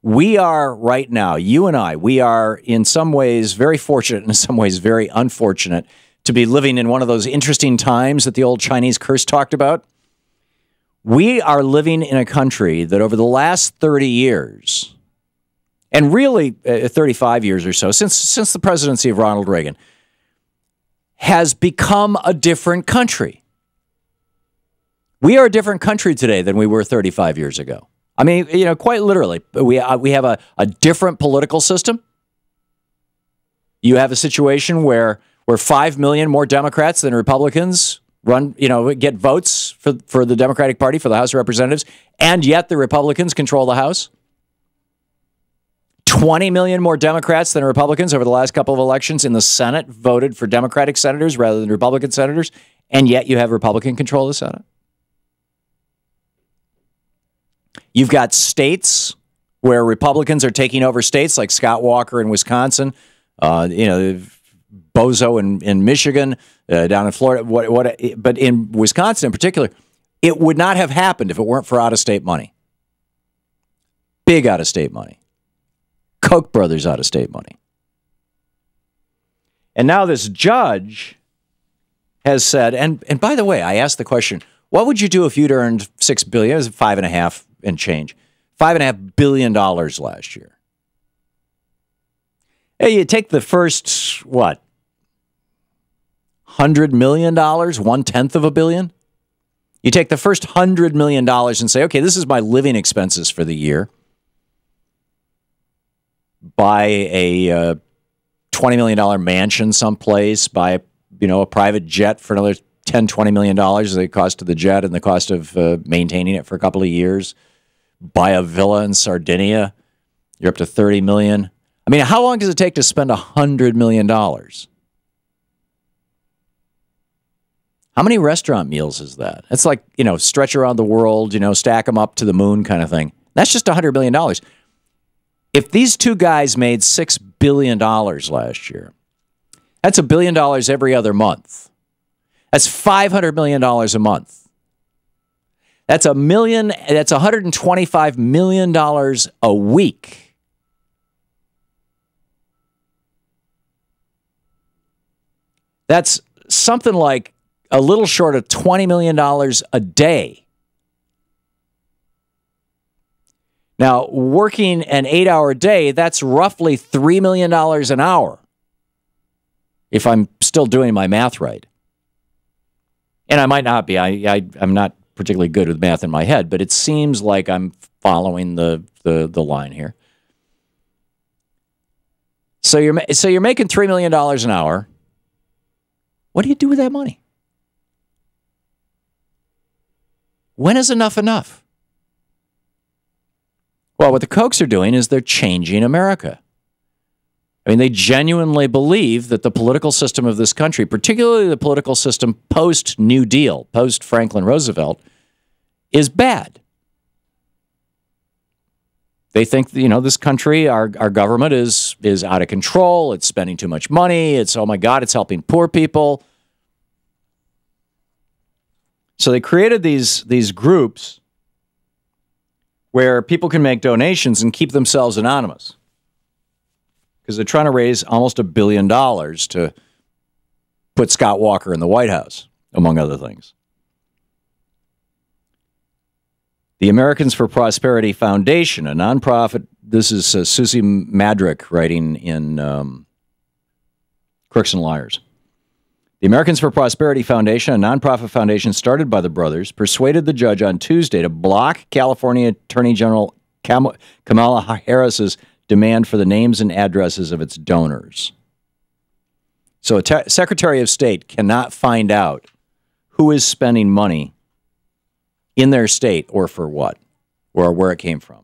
We are right now, you and I, we are in some ways very fortunate, and in some ways very unfortunate to be living in one of those interesting times that the old Chinese curse talked about. We are living in a country that over the last 30 years, and really 35 years or so, since the presidency of Ronald Reagan, has become a different country. We are a different country today than we were 35 years ago. I mean, quite literally, we have a different political system. You have a situation where 5 million more Democrats than Republicans get votes for the Democratic Party for the House of Representatives, and yet the Republicans control the House. 20 million more Democrats than Republicans over the last couple of elections in the Senate voted for Democratic senators rather than Republican senators, and yet you have Republican control of the Senate. You've got states where Republicans are taking over states like Scott Walker in Wisconsin, Bozo in Michigan, down in Florida. But in Wisconsin in particular, it would not have happened if it weren't for out-of-state money. Big out-of-state money. Koch brothers out-of-state money. And now this judge has said, and by the way, I asked the question, what would you do if you'd earned $6 billion? It was $5.5 and change. $5.5 billion last year. Hey, you take the first, $100 million, 1/10 of a billion? You take the first $100 million and say, okay, this is my living expenses for the year. Buy a $20 million mansion someplace, buy a private jet for another $10, $20 million, the cost of the jet and the cost of maintaining it for a couple of years. Buy a villa in Sardinia, you're up to $30 million. I mean, how long does it take to spend $100 million? How many restaurant meals is that? It's like, stretch around the world, stack them up to the moon kind of thing. That's just $100 million. If these two guys made $6 billion last year, that's $1 billion every other month. That's $500 million a month. That's $125 million a week. That's something like a little short of $20 million a day. Now, working an 8-hour day, that's roughly $3 million an hour, if I'm still doing my math right. And I might not be. I'm not particularly good with math in my head, but it seems like I'm following the line here. So you're making $3 million an hour. What do you do with that money? When is enough enough? Well, what the Kochs are doing is they're changing America. I mean, they genuinely believe that the political system of this country, particularly the political system post-New Deal, post-Franklin Roosevelt, is bad. They think, this country, our government is out of control. It's spending too much money. It's, oh my God, it's helping poor people. So they created these groups where people can make donations and keep themselves anonymous, because they're trying to raise almost $1 billion to put Scott Walker in the White House, among other things. The Americans for Prosperity Foundation, a nonprofit. This is Susie Madrick writing in Crooks and Liars. The Americans for Prosperity Foundation, a nonprofit foundation started by the brothers, persuaded the judge on Tuesday to block California Attorney General Kamala Harris's demand for the names and addresses of its donors. So a Secretary of State cannot find out who is spending money in their state or for what, or where it came from.